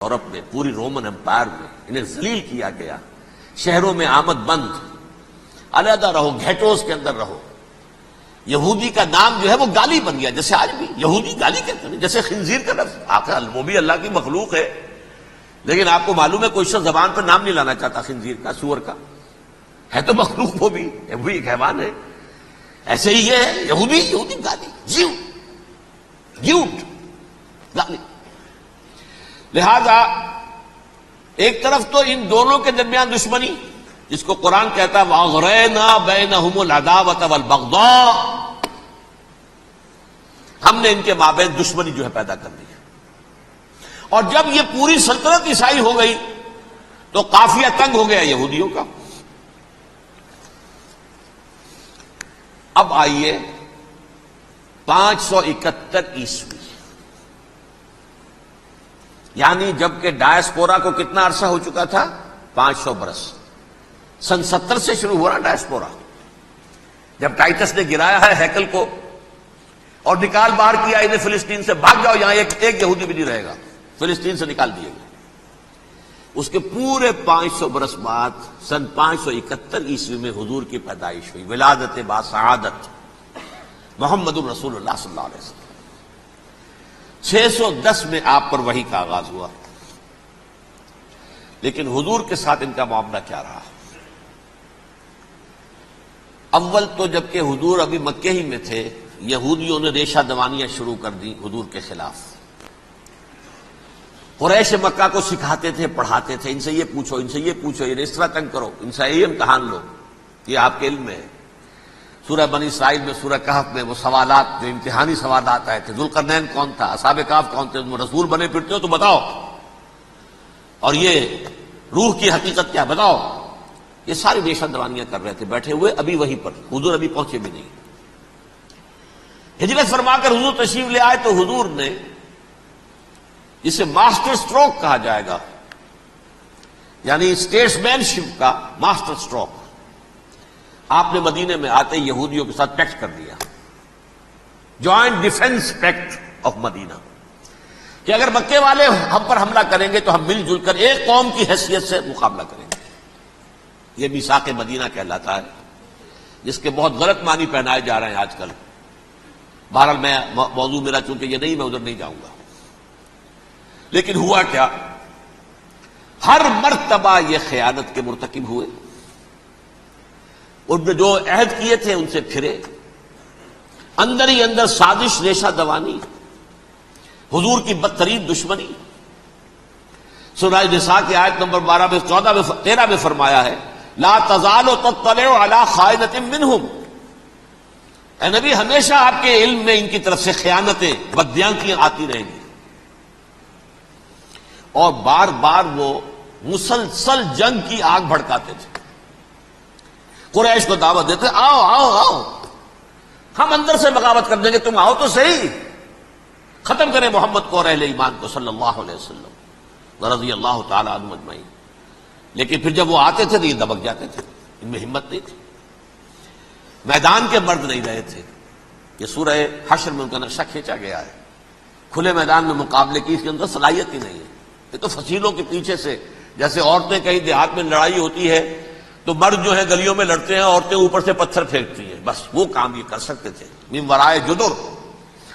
Europe میں، پوری Roman umpire میں انہیں ذلیل کیا گیا، شہروں میں آمد بند، علیحدہ رہو، گھیٹوز کے اندر رہو۔ یہودی کا نام جو ہے وہ گالی بن گیا، جیسے آج بھی یہودی گالی کہتے ہیں، جیسے خنزیر کا لفظ آخر وہ بھی اللہ کی مخلوق ہے، لیکن آپ کو معلوم ہے کوئی شخص زبان پر نام نہیں لانا چاہتا خنزیر کا، سور کا، ہے تو مخلوق، وہ بھی ایک حیوان ہے۔ ایسے ہی یہ ہے یہودی گالی، جیوٹ گالی۔ لہذا ایک طرف تو ان دونوں کے درمیان دشمنی، جس کو قرآن کہتا ہے وَأَغْرَيْنَا بَيْنَهُمُ الْعَدَاوَةَ وَالْبَغْضَاءَ، ہم نے ان کے مابین دشمنی جو ہے پیدا کر دی۔ اور جب یہ پوری سلطنت عیسائی ہو گئی تو قافیہ تنگ ہو گیا یہودیوں کا۔ اب آئیے 571 عیسوی، یعنی جبکہ ڈائسپورا کو کتنا عرصہ ہو چکا تھا؟ 500 برس۔ سن 70 سے شروع ہوا ڈائسپورا، جب ٹائٹس نے گرایا ہے ہیکل کو اور نکال باہر کیا انہیں فلسطین سے، بھاگ جاؤ یہاں ایک یہودی بھی نہیں رہے گا، فلسطین سے نکال دیے گئے۔ اس کے پورے 500 برس بعد سن 571 عیسوی میں حضور کی پیدائش ہوئی، ولادت با سعادت محمد الرسول اللہ صلی اللہ علیہ وسلم۔ 610 میں آپ پر وحی کا آغاز ہوا، لیکن حضور کے ساتھ ان کا معاملہ کیا رہا؟ اول تو جبکہ حضور ابھی مکے ہی میں تھے، یہودیوں نے ریشہ دوانیاں شروع کر دی حضور کے خلاف۔ قریش مکہ کو سکھاتے تھے، پڑھاتے تھے، ان سے یہ پوچھو، ان سے یہ پوچھو، یہ اس طرح تنگ کرو، ان سے یہ امتحان لو، یہ آپ کے علم میں ہے۔ سورہ بنی اسرائیل میں، سورہ کہف میں وہ سوالات، جو امتحانی سوالات آئے تھے، ذوالقرنین کون تھا، اصحاب کہف کون تھے، تم رسول بنے پھرتے ہو تو بتاؤ، اور یہ روح کی حقیقت کیا بتاؤ۔ یہ ساری ریشہ دوانیاں کر رہے تھے بیٹھے ہوئے، ابھی وہیں پر حضور ابھی پہنچے بھی نہیں۔ ہجرت فرما کر حضور تشریف لے آئے تو حضور نے، جسے ماسٹر سٹروک کہا جائے گا، یعنی اسٹیٹس مین شپ کا ماسٹر سٹروک، آپ نے مدینے میں آتے یہودیوں کے ساتھ پیکٹ کر دیا، جوائنٹ ڈیفنس پیکٹ آف مدینہ، کہ اگر مکے والے ہم پر حملہ کریں گے تو ہم مل جل کر ایک قوم کی حیثیت سے مقابلہ کریں گے۔ یہ میثاق مدینہ کہلاتا ہے، جس کے بہت غلط معنی پہنائے جا رہے ہیں آج کل۔ بہرحال میں موضوع میرا چونکہ یہ نہیں، میں ادھر نہیں جاؤں گا۔ لیکن ہوا کیا؟ ہر مرتبہ یہ خیانت کے مرتکب ہوئے، ان نے جو عہد کیے تھے ان سے پھرے، اندر ہی اندر سازش، ریشہ دوانی، حضور کی بدترین دشمنی۔ سورہ نساء کی آیت نمبر 13 میں فرمایا ہے لا تزال تطلع علی خائنۃ منہم، اے نبی ہمیشہ آپ کے علم میں ان کی طرف سے خیانتیں، بددیانتیاں آتی رہیں گی۔ اور بار بار وہ مسلسل جنگ کی آگ بھڑکاتے تھے، قریش کو دعوت دیتے، آؤ آؤ آؤ، ہم اندر سے بغاوت کر دیں گے، تم آؤ تو صحیح، ختم کریں محمد کو اور اہل ایمان کو صلی اللہ علیہ وسلم رضی اللہ تعالی عنہم اجمعین۔ لیکن پھر جب وہ آتے تھے تو یہ دبک جاتے تھے، ان میں ہمت نہیں تھی، میدان کے مرد نہیں رہے تھے۔ یہ سورہ حشر میں ان کا نقشہ کھینچا گیا ہے، کھلے میدان میں مقابلے کی اس کے اندر صلاحیت ہی نہیں ہے۔ یہ تو فصیلوں کے پیچھے سے، جیسے عورتیں کہیں دیہات میں لڑائی ہوتی ہے تو مرد جو ہے گلیوں میں لڑتے ہیں، عورتیں اوپر سے پتھر پھینکتی ہیں، بس وہ کام یہ کر سکتے تھے، من ورائے جدر،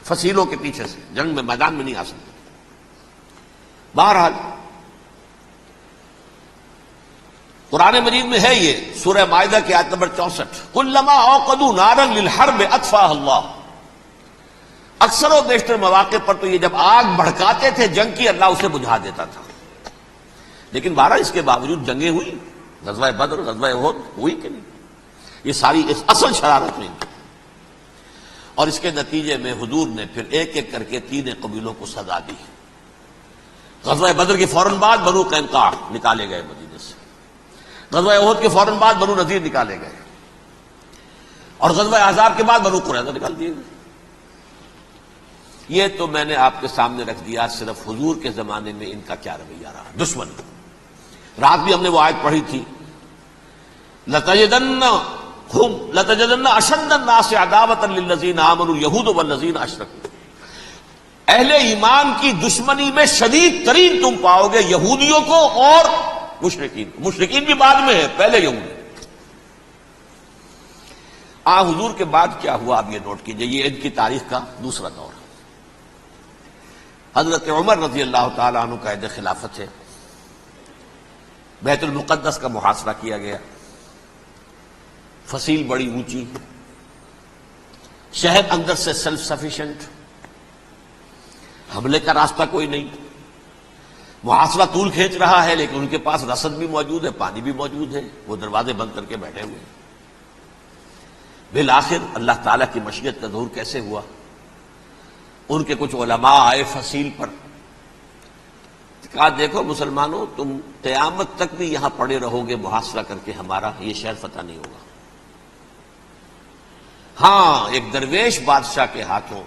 فصیلوں کے پیچھے سے، جنگ میں میدان میں نہیں آ سکتے۔ بہرحال قرآن مجید میں ہے یہ، سورہ مائدہ کی آیت نمبر 64، کلما اوقدوا نارا للحرب اطفاها اللہ۔ اکثر و بیشتر مواقع پر تو یہ جب آگ بھڑکاتے تھے جنگ کی، اللہ اسے بجھا دیتا تھا۔ لیکن بہرحال اس کے باوجود جنگیں ہوئی، غزوہ بدر، غزوہ احد ہوئی کہ نہیں؟ یہ ساری اس اصل شرارت میں تھی۔ اور اس کے نتیجے میں حضور نے پھر ایک ایک کر کے 3 قبیلوں کو سزا دی۔ غزوہ بدر کے فوراً بعد بنو قینقاع نکالے گئے مدینے سے، غزوہ احد کے فوراً بعد بنو نذیر نکالے گئے، اور غزوہ احزاب کے بعد بنو قریظہ نکال دیے گئے۔ یہ تو میں نے آپ کے سامنے رکھ دیا صرف حضور کے زمانے میں ان کا کیا رویہ رہا، دشمن۔ رات بھی ہم نے وہ آیت پڑھی تھی، لَتَجِدَنَّ أَشَدَّ النَّاسِ عَدَاوَةً لِلَّذِينَ آمَنُوا الْيَهُودُ وَالَّذِينَ أَشْرَكُوا۔ اہل ایمان کی دشمنی میں شدید ترین تم پاؤ گے یہودیوں کو اور مشرکین کو. مشرکین بھی بعد میں ہے، پہلے یہود. حضور کے بعد کیا ہوا آپ یہ نوٹ کیجئے، یہ ان کی تاریخ کا دوسرا دور. حضرت عمر رضی اللہ تعالی عنہ کا عہد خلافت ہے. بیت المقدس کا محاصرہ کیا گیا، فصیل بڑی اونچی، شہر اندر سے سیلف سفیشینٹ، حملے کا راستہ کوئی نہیں. محاصرہ طول کھینچ رہا ہے لیکن ان کے پاس رسد بھی موجود ہے، پانی بھی موجود ہے، وہ دروازے بند کر کے بیٹھے ہوئے ہیں. بالآخر اللہ تعالیٰ کی مشیت کا ظہور کیسے ہوا؟ ان کے کچھ علماء آئے فصیل پر، کہا دیکھو مسلمانوں، تم قیامت تک بھی یہاں پڑے رہو گے محاصرہ کر کے، ہمارا یہ شہر فتح نہیں ہوگا. ہاں ایک درویش بادشاہ کے ہاتھوں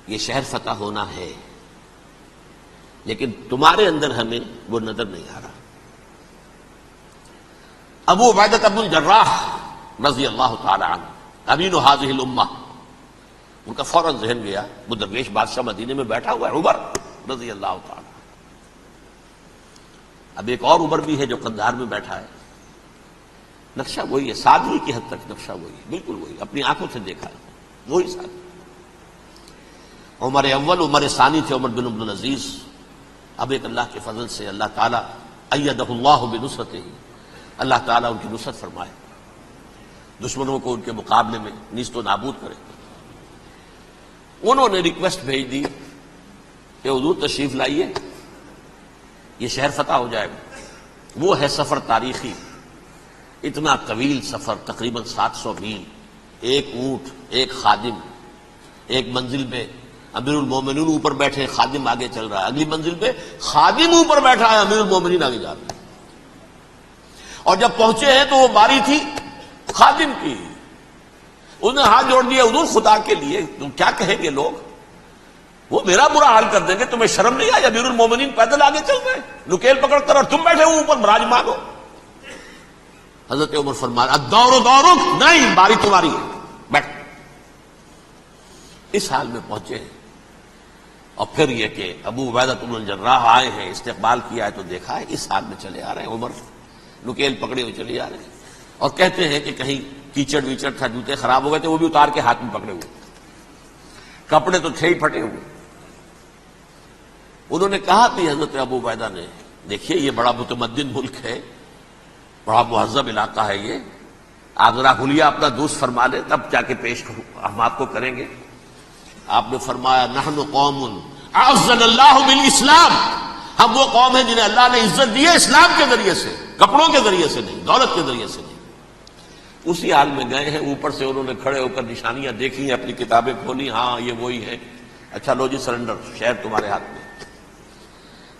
یہ شہر فتح ہونا ہے، لیکن تمہارے اندر ہمیں وہ نظر نہیں آ رہا. ابو عبیدہ بن الجراح رضی اللہ تعالی عنہ امین هذه الامہ، ان کا فوراً ذہن گیا وہ درویش بادشاہ مدینے میں بیٹھا ہوا ہے عمر رضی اللہ تعالی. اب ایک اور عمر بھی ہے جو قندھار میں بیٹھا ہے. نقشہ وہی ہے، سادگی کی حد تک نقشہ وہی ہے، بالکل وہی، اپنی آنکھوں سے دیکھا ہے وہی سادگی. عمر اول عمر ثانی تھے عمر بن عبد العزیز. اب ایک اللہ کے فضل سے اللہ تعالیٰ ایدہ اللہ بنصرتہ، اللہ تعالیٰ ان کی نصرت فرمائے، دشمنوں کو ان کے مقابلے میں نیست و نابود کرے. انہوں نے ریکویسٹ بھیج دی کہ حضور تشریف لائیے، یہ شہر فتح ہو جائے گا. وہ ہے سفر تاریخی، اتنا طویل سفر، تقریباً 700 میل، ایک اونٹ، ایک خادم، ایک منزل پہ امیر المومنین اوپر بیٹھے، خادم آگے چل رہا ہے، اگلی منزل پہ خادم اوپر بیٹھا ہے، امیر المومنین آگے جا رہے ہیں. اور جب پہنچے ہیں تو وہ باری تھی خادم کی. انہوں نے ہاتھ جوڑ دیا، حضور خدا کے لیے تم کیا کہیں گے لوگ، وہ میرا برا حال کر دیں گے، تمہیں شرم نہیں آئی؟ امیر المومنین پیدل آگے چل رہے ہیں نکیل پکڑ کر، اور تم بیٹھے ہو اوپر براجمان ہو. حضرت عمر فرمایا الدور دورک، نہیں باری تمہاری ہے، بیٹھ. اس حال میں پہنچے ہیں. اور پھر یہ کہ ابو عبیدہ بن الجراح آئے ہیں، استقبال کیا ہے تو دیکھا ہے اس حال میں چلے آ رہے ہیں. عمر نکیل پکڑے ہوئے چلے آ رہے ہیں، اور کہتے ہیں کہ کہیں کیچڑ ویچڑ تھا، جوتے خراب ہو گئے تھے، وہ بھی اتار کے ہاتھ میں پکڑے ہوئے، کپڑے تو تھے ہی پھٹے ہوئے. انہوں نے کہا بھی حضرت ابو عبیدہ نے، دیکھیے یہ بڑا متمدن ملک ہے، بڑا مہذب علاقہ ہے، یہ آپ ذرا حلیہ اپنا دوست فرما لیں تب جا کے پیش ہم آپ کو کریں گے. آپ نے فرمایا نحن قوم اعزنا اللہ بالاسلام، ہم وہ قوم ہیں جنہیں اللہ نے عزت دی ہے اسلام کے ذریعے سے، کپڑوں کے ذریعے سے نہیں، دولت کے ذریعے سے نہیں. اسی حال میں گئے ہیں، اوپر سے انہوں نے کھڑے ہو کر نشانیاں دیکھی ہیں، اپنی کتابیں کھولی، ہاں یہ وہی ہے. اچھا لو جی سرنڈر، شہر تمہارے ہاتھ میں.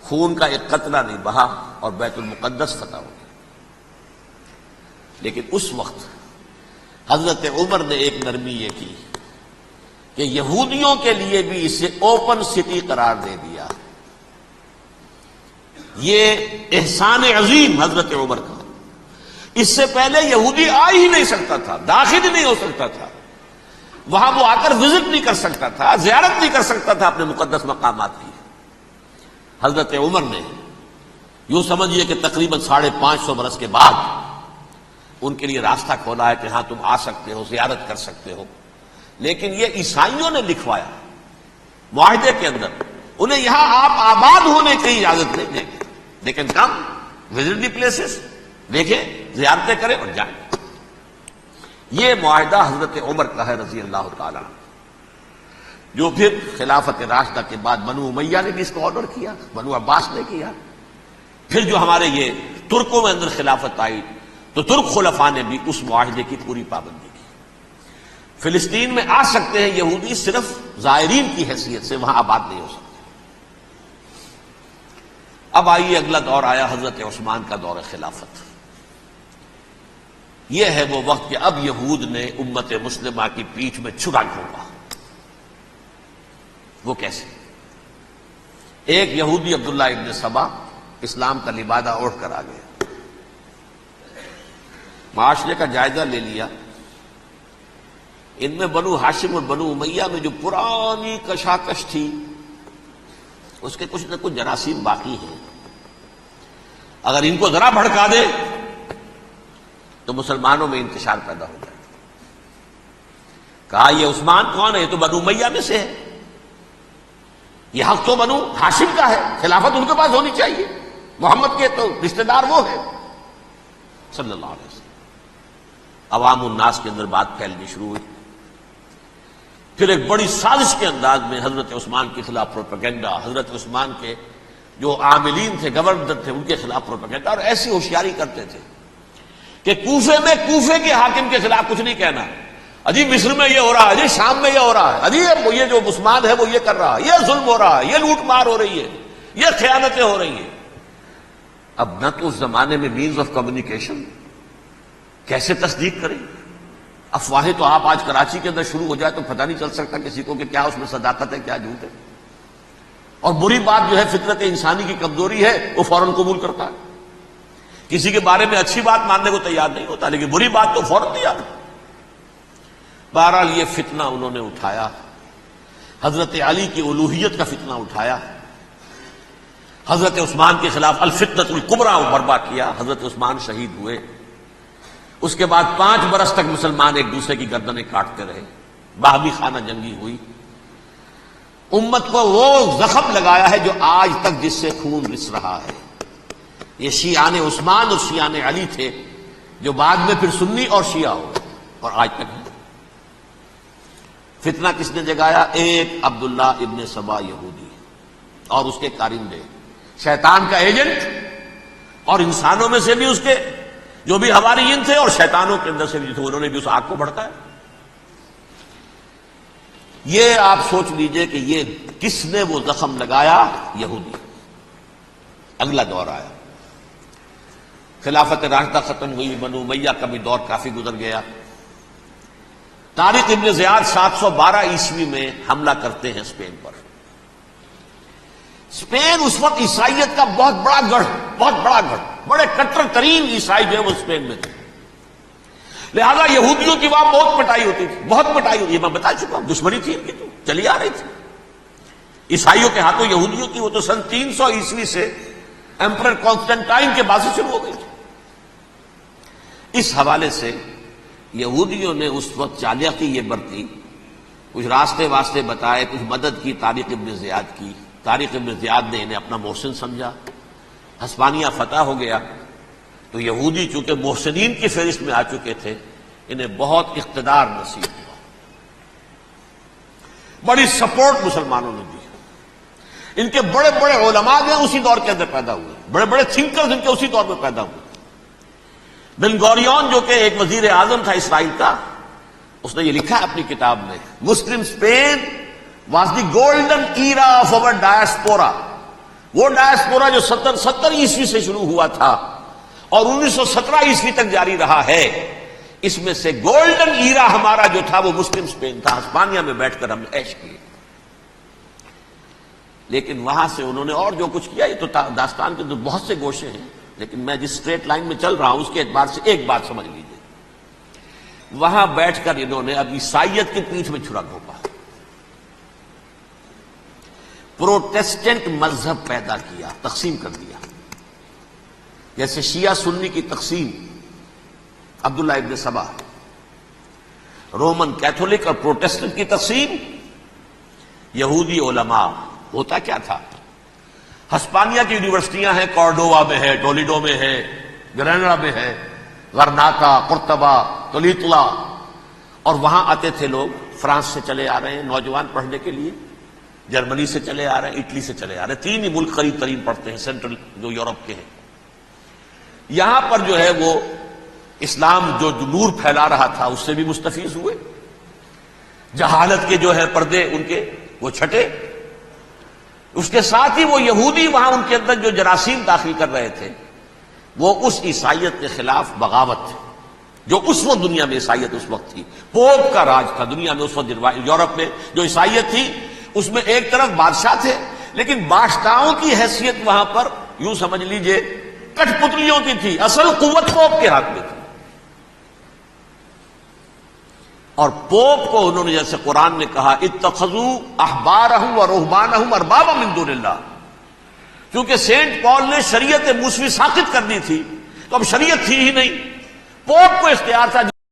خون کا ایک قطرہ نہیں بہا اور بیت المقدس فتح ہو گیا. لیکن اس وقت حضرت عمر نے ایک نرمی یہ کی کہ یہودیوں کے لیے بھی اسے اوپن سٹی قرار دے دیا. یہ احسان عظیم حضرت عمر کا. اس سے پہلے یہودی آ ہی نہیں سکتا تھا، داخل ہی نہیں ہو سکتا تھا، وہاں وہ آ کر وزٹ نہیں کر سکتا تھا، زیارت نہیں کر سکتا تھا اپنے مقدس مقامات کی. حضرت عمر نے یوں سمجھیے کہ تقریباً 550 برس کے بعد ان کے لیے راستہ کھولا ہے کہ ہاں تم آ سکتے ہو، زیارت کر سکتے ہو. لیکن یہ عیسائیوں نے لکھوایا معاہدے کے اندر، انہیں یہاں آپ آباد ہونے کی اجازت نہیں دیں گے، لیکن کم وزٹ دی پلیسز، دیکھیں زیارتیں کریں اور جائیں. یہ معاہدہ حضرت عمر کا ہے رضی اللہ تعالی، جو پھر خلافت راشدہ کے بعد بنو امیہ نے بھی اس کو آرڈر کیا، بنو عباس نے کیا. پھر جو ہمارے یہ ترکوں میں اندر خلافت آئی تو ترک خلفاء نے بھی اس معاہدے کی پوری پابندی کی. فلسطین میں آ سکتے ہیں یہودی صرف زائرین کی حیثیت سے، وہاں آباد نہیں ہو سکتے. اب آئیے اگلا دور آیا حضرت عثمان کا دور خلافت. یہ ہے وہ وقت کہ اب یہود نے امت مسلمہ کی پیٹھ میں چھرا گھونپا. وہ کیسے؟ ایک یہودی عبداللہ ابن سبا اسلام کا لبادہ اوڑھ کر آ گیا، معاشرے کا جائزہ لے لیا. ان میں بنو ہاشم اور بنو امیہ میں جو پرانی کشاکش تھی اس کے کچھ نہ کچھ جراثیم باقی ہیں، اگر ان کو ذرا بھڑکا دے تو مسلمانوں میں انتشار پیدا ہو جائے۔ کہا یہ عثمان کون ہے؟ یہ تو بنو امیہ میں سے ہے، یہ حق تو بنو ہاشم کا ہے، خلافت ان کے پاس ہونی چاہیے، محمد کے تو رشتہ دار وہ ہے صلی اللہ علیہ وسلم۔ عوام الناس کے اندر بات پھیلنی شروع ہوئی۔ پھر ایک بڑی سازش کے انداز میں حضرت عثمان کے خلاف پروپیگنڈا، حضرت عثمان کے جو عاملین تھے، گورنر تھے، ان کے خلاف پروپیگنڈا، اور ایسی ہوشیاری کرتے تھے کہ کوفے میں کوفے کے حاکم کے خلاف کچھ نہیں کہنا، اجی مصر میں یہ ہو رہا ہے، اجی شام میں یہ ہو رہا ہے، اجی یہ جو عثمان ہے وہ یہ کر رہا ہے، یہ ظلم ہو رہا ہے، یہ لوٹ مار ہو رہی ہے، یہ خیانتیں ہو رہی ہیں۔ اب نہ تو اس زمانے میں مینز آف کمیونیکیشن، کیسے تصدیق کریں؟ افواہیں تو آپ آج کراچی کے اندر شروع ہو جائے تو پتہ نہیں چل سکتا کسی کو کہ کیا اس میں صداقت ہے کیا جھوٹ ہے، اور بری بات جو ہے فطرت انسانی کی کمزوری ہے، وہ فوراً قبول کرتا ہے، کسی کے بارے میں اچھی بات ماننے کو تیار نہیں ہوتا، لیکن بری بات تو فوراً تیار ہے۔ بہرحال یہ فتنہ انہوں نے اٹھایا، حضرت علی کی الوہیت کا فتنہ اٹھایا، حضرت عثمان کے خلاف الفتنۃ الکبریٰ برپا کیا، حضرت عثمان شہید ہوئے۔ اس کے بعد 5 برس تک مسلمان ایک دوسرے کی گردنیں کاٹتے رہے، باہمی خانہ جنگی ہوئی، امت کو وہ زخم لگایا ہے جو آج تک جس سے خون رس رہا ہے۔ یہ شیعان عثمان اور شیعان علی تھے جو بعد میں پھر سنی اور شیعہ ہو گئے اور آج تک ہے۔ فتنہ کس نے جگایا؟ ایک عبداللہ ابن سبا یہودی اور اس کے کارندے، شیطان کا ایجنٹ، اور انسانوں میں سے بھی اس کے جو بھی حواریین تھے اور شیطانوں کے اندر سے بھی تھے، انہوں نے بھی اس آگ کو بھڑکایا۔ یہ آپ سوچ لیجئے کہ یہ کس نے وہ زخم لگایا؟ یہودی۔ اگلا دور آیا، خلافت راشدہ ختم ہوئی، بنو امیہ کا بھی دور کافی گزر گیا۔ طارق ابن زیاد 712 عیسوی میں حملہ کرتے ہیں اسپین پر۔ اسپین اس وقت عیسائیت کا بہت بڑا گڑھ، بڑے کٹر ترین عیسائی جو ہے وہ اسپین میں تھے، لہذا یہودیوں کی وہاں بہت پٹائی ہوتی تھی، بہت پٹائی ہوتی، یہ میں بتا چکا ہوں، دشمنی تھی ان کی تو چلی آ رہی تھی عیسائیوں کے ہاتھوں یہودیوں کی، وہ تو سن 300 عیسوی سے ایمپرر کانسٹنٹائن کے بعد سے شروع ہو گئی تھی۔ اس حوالے سے یہودیوں نے اس وقت چالاکی یہ برتی، کچھ راستے واسطے بتائے، کچھ مدد کی طارق ابن زیاد کی۔ طارق ابن زیاد نے انہیں اپنا محسن سمجھا، ہسپانیہ فتح ہو گیا تو یہودی چونکہ محسنین کی فہرست میں آ چکے تھے، انہیں بہت اقتدار نصیب ہوا، بڑی سپورٹ مسلمانوں نے دی۔ ان کے بڑے بڑے علماء جو ہیں اسی دور کے اندر پیدا ہوئے، بڑے بڑے تھنکرز ان کے اسی دور میں پیدا ہوئے۔ بن گوریون جو کہ ایک وزیر اعظم تھا اسرائیل کا، اس نے یہ لکھا ہے اپنی کتاب میں، Muslim Spain was the golden era of our diaspora. وہ ڈائسپورا جو 70 عیسوی سے شروع ہوا تھا اور 1917 عیسوی تک جاری رہا ہے، اس میں سے گولڈن ایرا ہمارا جو تھا وہ مسلم اسپین تھا، ہسپانیہ میں بیٹھ کر ہم نے عیش کیے۔ لیکن وہاں سے انہوں نے اور جو کچھ کیا، یہ تو داستان کے اندر بہت سے گوشے ہیں، لیکن میں جس اسٹریٹ لائن میں چل رہا ہوں اس کے اعتبار سے ایک بات سمجھ لیجیے، وہاں بیٹھ کر انہوں نے اب عیسائیت کی پیٹھ میں چھرا گھونپا، پروٹیسٹنٹ مذہب پیدا کیا، تقسیم کر دیا، جیسے شیعہ سنی کی تقسیم، عبداللہ ابن سبا، رومن کیتھولک اور پروٹیسٹنٹ کی تقسیم، یہودی علماء۔ ہوتا کیا تھا؟ ہسپانیہ کی یونیورسٹیاں ہیں، کارڈووا میں ہے، ٹولیڈو میں ہے، گریناڈا میں ہے، غرناطہ، قرطبہ، تولیتلا، اور وہاں آتے تھے لوگ، فرانس سے چلے آ رہے ہیں نوجوان پڑھنے کے لیے، جرمنی سے چلے آ رہے ہیں، اٹلی سے چلے آ رہے ہیں، 3 ہی ملک قریب ترین پڑھتے ہیں سینٹرل جو یورپ کے ہیں۔ یہاں پر جو ہے وہ اسلام جو نور پھیلا رہا تھا اس سے بھی مستفیض ہوئے، جہالت کے جو ہے پردے ان کے وہ چھٹے، اس کے ساتھ ہی وہ یہودی وہاں ان کے اندر جو جراثیم داخل کر رہے تھے وہ اس عیسائیت کے خلاف بغاوت تھی، جو اس وقت دنیا میں عیسائیت اس وقت تھی، پوپ کا راج تھا دنیا میں اس وقت، یورپ میں جو عیسائیت تھی اس میں ایک طرف بادشاہ تھے، لیکن بادشاہوں کی حیثیت وہاں پر یوں سمجھ لیجئے کٹ پتلیوں کی تھی، اصل قوت پوپ کے ہاتھ میں تھی۔ اور پوپ کو انہوں نے جیسے قرآن نے کہا اتخذوا احبارہم و رہبانہم اربابا من دون اللہ، کیونکہ سینٹ پال نے شریعت موسوی ساقط کر دی تھی، تو اب شریعت تھی ہی نہیں، پوپ کو اختیار تھا